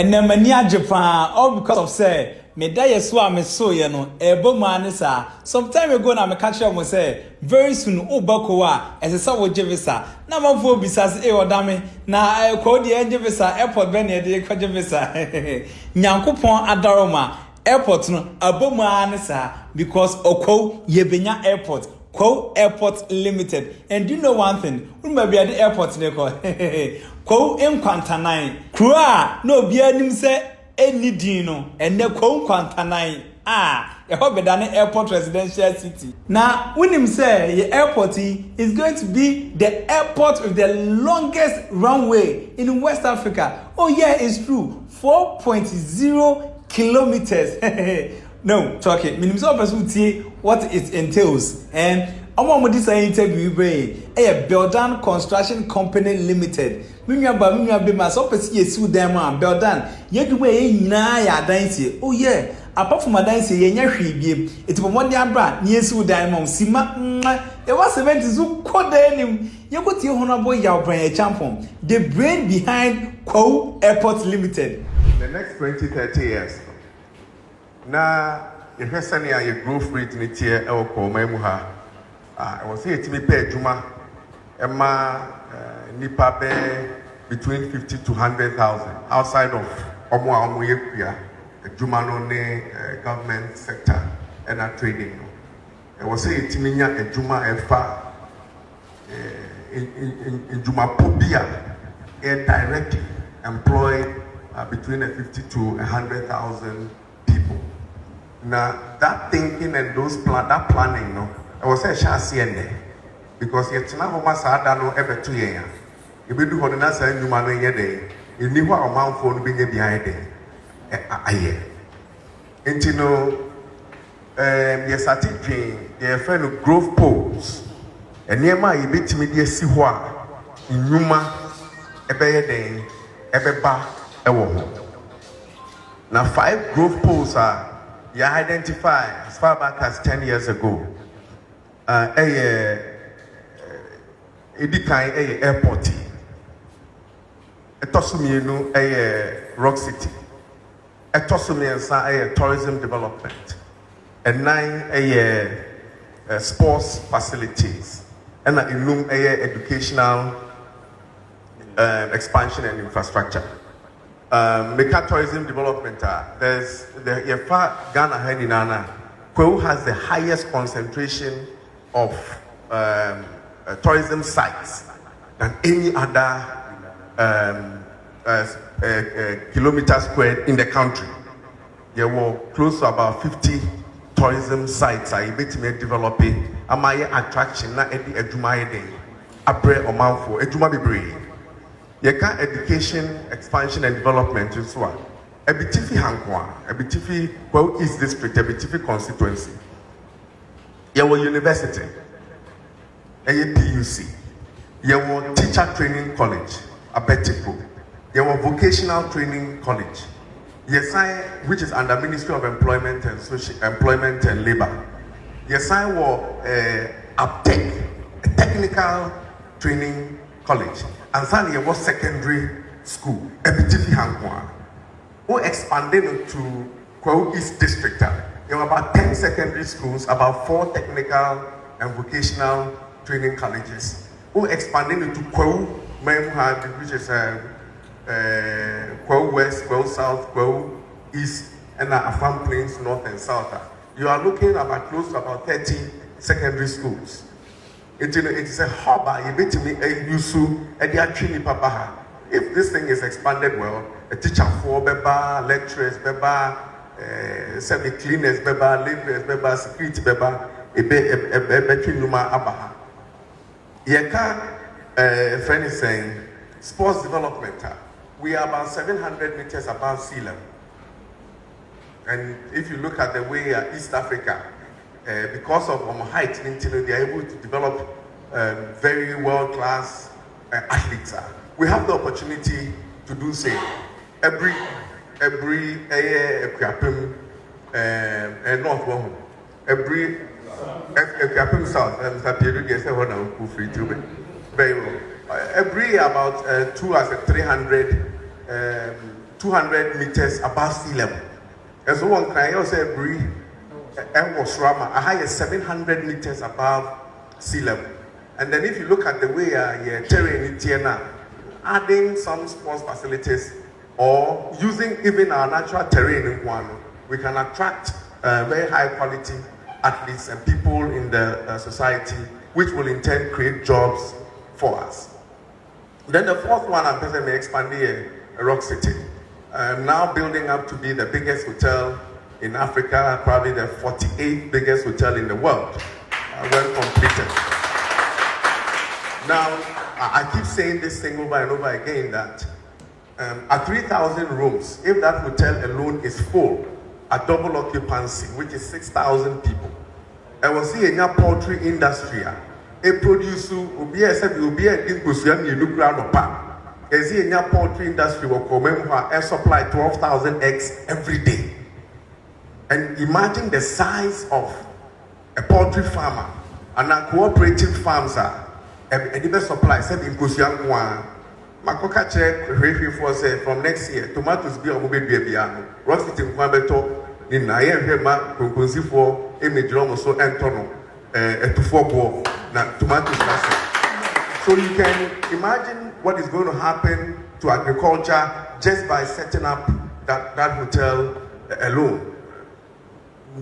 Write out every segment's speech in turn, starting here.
And then mania Japan, all because of say, me die so me so you know, ebo man sa. Some time ago na me catch up say, very soon Obakowa as a sawo jevisa. Na manfo bisas e odame na ko de jevisa airport be na de ko jevisa. Nyankopon adaroma airport no abomu anisa because okwo yebenya airport. Kwahu Airport Limited. And do you know one thing? We might be at the airport neko. Kwahu Nkwantanai. Kura no be anim say any dino and the Kwahu Nkwantanai. You hope be done airport residential city. Now, when him say the airport is going to be the airport with the longest runway in West Africa. Oh yeah, it's true. 4.0 kilometers. No, talk it. Minimum person what it entails. And I want this interview a Beldan Construction Company Limited. Minya be my so person you them Beldan. Yet way na ya dance. Oh yeah. Apart from my dance, yenya hwibie. It be one dia bra near su diamond sima. It was event zu kodenim. You got your honorable yaw Bryn Acheampong, the brain behind Kwahu Airport Limited. The next 20-30 years. Na yehwesani a ye growth rate ni tie e woko mamu ha I was here to me pay adwuma ema nipa be between 50 to 100,000 outside of omo a omo yekua adwuma no ne government sector and trading no I was here to me nya adwuma efa in juma pobia e directly employ between 50 to 100,000 people. Now that thinking and that planning, no, I was saying shall because yet now we must add no ever 2 years. If we do what na say you man no day, you need what amount for no be behind there. Aye. Enti no yes atidwen ye friend growth poles. Eniema ye betimi de si ho a nnwuma ebeye den ebeba ewo ho. Now 5 growth poles are you identify as far back as 10 years ago. Edikan airport. Etosumienu Rock City. Etosumiensa tourism development. And 9 sports facilities. And inum educational expansion and infrastructure. Meka tourism development, there's the Ghana Heninana. Kwahu has the highest concentration of tourism sites than any other kilometer squared in the country. There were close to about 50 tourism sites I betime developing amaye attraction na edi adwuma eden abre omanfo adwuma bebre. Yeka education, expansion and development in Swa. Ebitifi Hankwa, Ebitifi Kwahu East District, Ebitifi constituency. Yawo University, PUC. Yawo Teacher Training College, Abetipo. Yawo Vocational Training College. Yesai, which is under Ministry of Employment and Employment and Labor. Yesai Aptech, a technical training college. And finally, was secondary school, Ebitifi Hankwa, who expanded to Kwahu East District. There were about 10 secondary schools, about 4 technical and vocational training colleges, who expanded into Kwahu, which is Kwahu West, Kwahu South, Kwahu East, and Afam Plains North and South. You are looking about close to about 30 secondary schools. It is a hub. If this thing is expanded well, a teacher for beba, lecturers beba, semi-cleaners beba, laborers beba, security beba, between numa abaha. Yeka, friend is saying, sports development. We are about 700 meters above sea level. And if you look at the way East Africa, because of height, they are able to develop very world-class athletes. We have the opportunity to do so. Every Acheampong North one, every Acheampong South, very well. Every about 200 to 300 200 meters above sea level. And so one can also Bryn and was Rama, a higher 700 meters above sea level. And then if you look at the way terrain in Tiana, adding some sports facilities or using even our natural terrain in Kwahu, we can attract very high quality athletes and people in the society, which will in turn create jobs for us. Then the fourth one, I'm going to expand here, Rock City. Now building up to be the biggest hotel in Africa, probably the 48th biggest hotel in the world, when completed. Now, I keep saying this thing over and over again that at 3,000 rooms, if that hotel alone is full, at double occupancy, which is 6,000 people, I will see in your poultry industry, a produce will be a disposition you look around the park. As in your poultry industry will come and supply 12,000 eggs every day. And imagine the size of a poultry farmer and a cooperative farms are a different supply, said in Kusian one. Makoka check for say from next year, tomatoes be a mobile baby. Rock City Kwabeto in Naya, Kunsi for a major almost so Antono, a 2-4 na tomatoes. So you can imagine what is going to happen to agriculture just by setting up that hotel alone.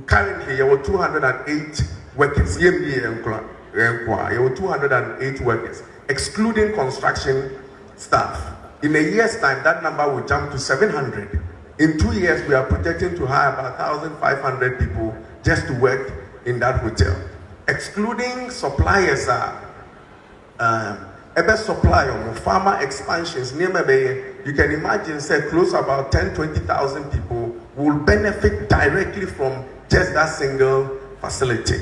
Currently, there were 208 workers. There were 208 workers, excluding construction staff. In a year's time, that number will jump to 700. In 2 years, we are projecting to hire about 1,500 people just to work in that hotel. Excluding suppliers, supplier, farmer expansions, you can imagine, say, close to about 20,000 people will benefit directly from just that single facility.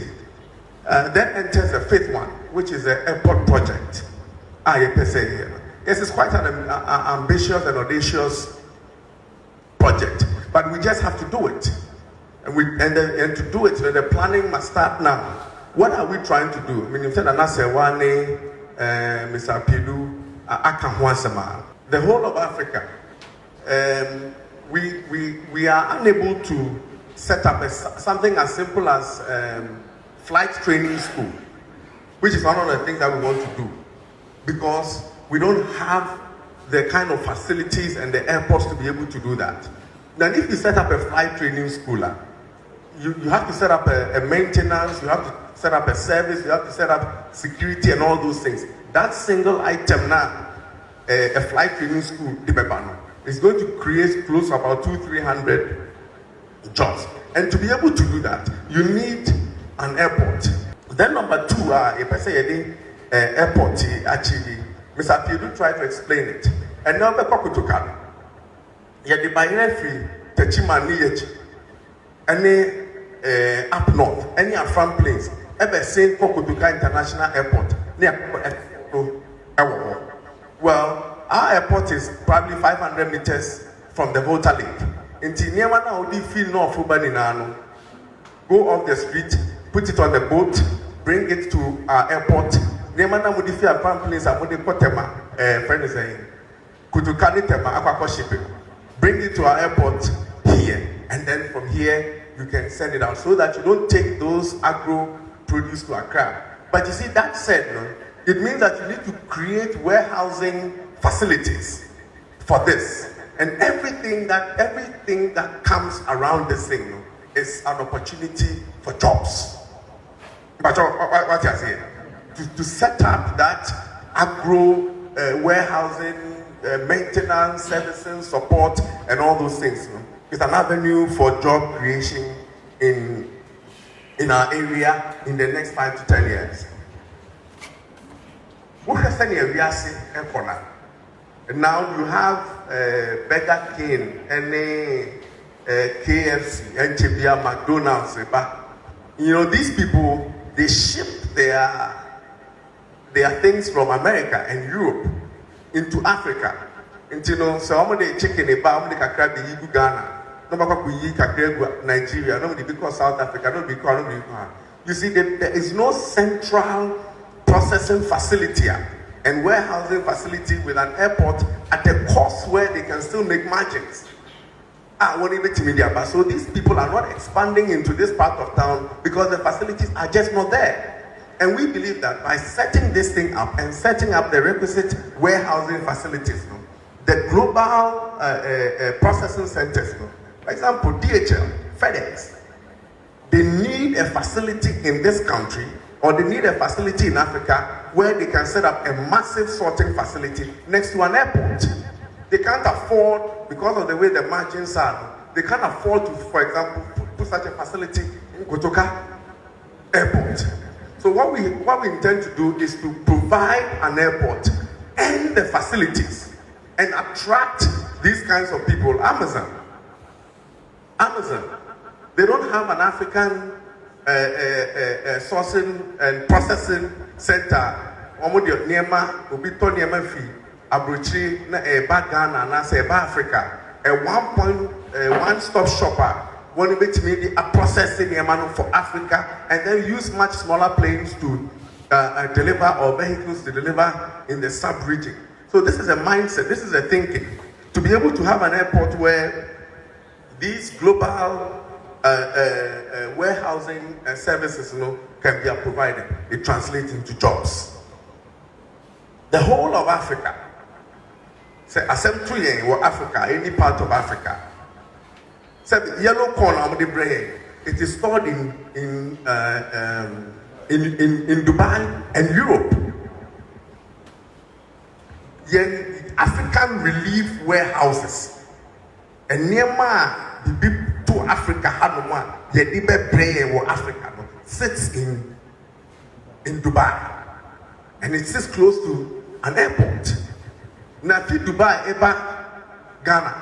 Then enters the fifth one, which is the airport project. This is quite an ambitious and audacious project, but we just have to do it. And to do it, the planning must start now. What are we trying to do? I mean, you said Mr. Pidu, Acheampong, the whole of Africa. We are unable to set up something as simple as flight training school, which is one of the things that we want to do, because we don't have the kind of facilities and the airports to be able to do that. Then if you set up a flight training school, you have to set up a maintenance, you have to set up a service, you have to set up security and all those things. That single item now, a flight training school, is going to create close to about 200-300 jobs. And to be able to do that, you need an airport. Then number two, airport actually, Mr. Pidu tried to explain it. And now the Kokutukano. Yet the binary Techimani, any up north, any front place, ever seen Kokutuka International Airport near. Well, our airport is probably 500 meters from the Volta Lake. Until near one now, we feel no Fubaninano. Go off the street, put it on the boat, bring it to our airport. Nemana Mudifi a farm place at Mudikotema, friend is saying, Kutukani Tema, Aqua shipping. Bring it to our airport here, and then from here you can send it out so that you don't take those agro produce to Accra. But you see, that said, no, it means that you need to create warehousing facilities for this. And everything that comes around this thing, no, is an opportunity for jobs. But what you are saying? To set up that agro warehousing, maintenance, servicing, support, and all those things. It's an avenue for job creation in our area in the next 5 to 10 years. And now you have Burger King, KFC, NCBA, McDonald's. You know, these people, they ship their things from America and Europe into Africa. Into, you know, so how many chicken a bar, how many Ghana, no matter Nigeria, no because South Africa, no because you see, there is no central processing facility. and warehousing facility with an airport at a cost where they can still make margins. So these people are not expanding into this part of town because the facilities are just not there. And we believe that by setting this thing up and setting up the requisite warehousing facilities, the global processing centers, for example, DHL, FedEx, they need a facility in this country or they need a facility in Africa where they can set up a massive sorting facility next to an airport. They can't afford, because of the way the margins are, they can't afford to, for example, put such a facility in Kotoka Airport. So what we intend to do is to provide an airport and the facilities and attract these kinds of people. Amazon, they don't have an African sourcing and processing center. Abrochi na eba Ghana na se eba Africa a one-stop shopper when you meet processing for Africa and then use much smaller planes to deliver or vehicles to deliver in the sub-region. So this is a mindset, this is a thinking to be able to have an airport where these global warehousing services can be provided. It translates into jobs. The whole of Africa. Say, assembly in Africa, any part of Africa. Say, yellow corn of the Bryn, it is stored in Dubai and Europe. Yen African relief warehouses. And near to Africa, Hanuma, Yedibe Bryn or Africa sits in Dubai. And it sits close to an airport. Now, if Dubai ever Ghana,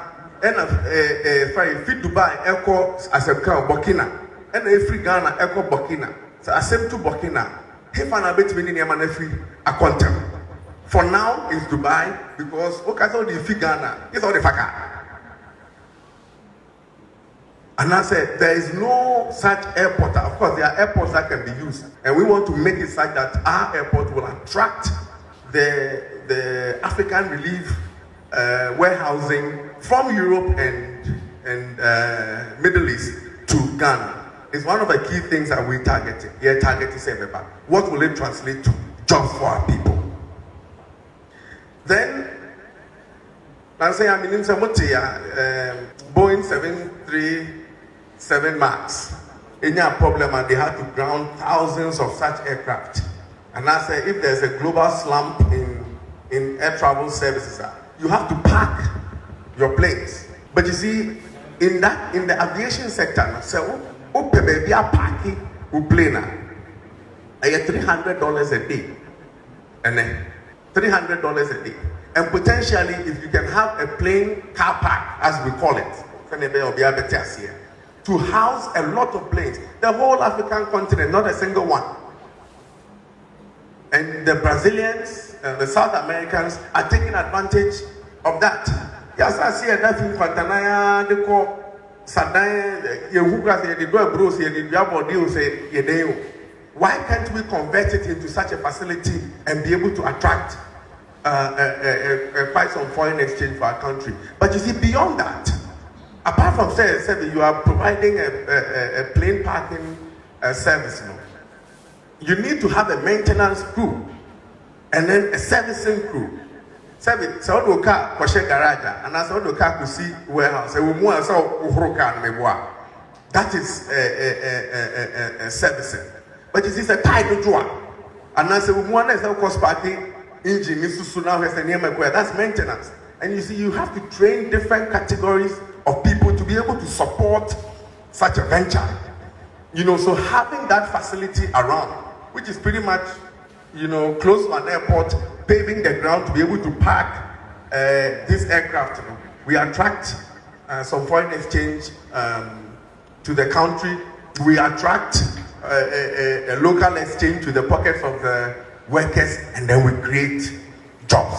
and if Dubai echo as a crown Burkina, and if Ghana echo Burkina, so I send to Burkina. If I bet me in a free a quantum. For now, it's Dubai because okay, so the Ghana is all the faka. And I said, there is no such airport. Of course, there are airports that can be used. And we want to make it such that our airport will attract the African relief warehousing from Europe and Middle East to Ghana. It's one of the key things that we're targeting. We're targeting everybody. What will it translate to? Jobs for our people. Then, let's say I'm in Boeing 737 MAX. Any problem, and they had to ground thousands of such aircraft. And I say, if there's a global slump in air travel services, you have to park your planes. But you see, in the aviation sector, so baby are parking plane. I get $300 a day, and then $300 a day, and potentially, if you can have a plane car park, as we call it, to house a lot of planes, the whole African continent, not a single one. And the Brazilians and the South Americans are taking advantage of that. Yes, I see enough in Pantanaya, they call Sadaya, why can't we convert it into such a facility and be able to attract quite some foreign exchange for our country? But you see, beyond that, apart from saying you are providing a plane parking service, you need to have a maintenance crew and then a servicing crew. So the car koshe garage and as the car could see warehouse. That is a servicing. But it is a title drawer. And as a woman is a cost party engine is to now has a name. That's maintenance. And you see, you have to train different categories of people to be able to support such a venture. So having that facility around, which is pretty much, close to an airport, paving the ground to be able to park this aircraft. We attract some foreign exchange to the country. We attract a local exchange to the pockets of the workers, and then we create jobs.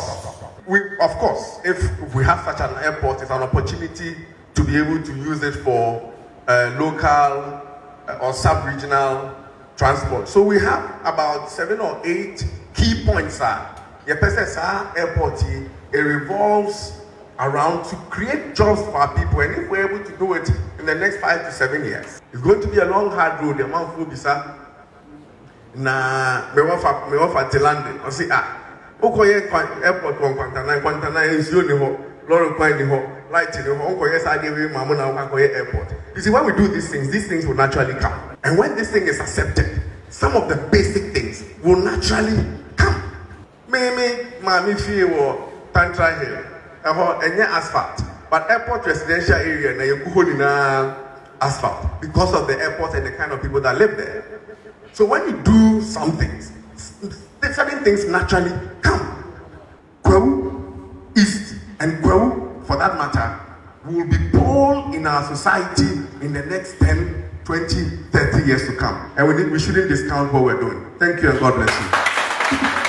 Of course, if we have such an airport, it's an opportunity to be able to use it for local or sub-regional transport. So we have about 7 or 8 key points Your person airport, it revolves around to create jobs for our people, and if we're able to do it in the next 5 to 7 years, it's going to be a long, hard road. The amount of bisa na me wafa Tilande. I say Okoye airport Kwantana is you ho, Lord Kwani ho, light in ho, Okoye Sadewe Mamuna Okoye airport. You see, when we do these things will naturally come. And when this thing is accepted, some of the basic things will naturally come. Mami feel or Tantra Hill, and asphalt. But airport residential area, na you hold in asphalt because of the airport and the kind of people that live there. So when you do some things, certain things naturally come. Kwahu East and Kwahu, for that matter, will be born in our society in the next 10, 20, 30 years to come. And we shouldn't discount what we're doing. Thank you and God bless you.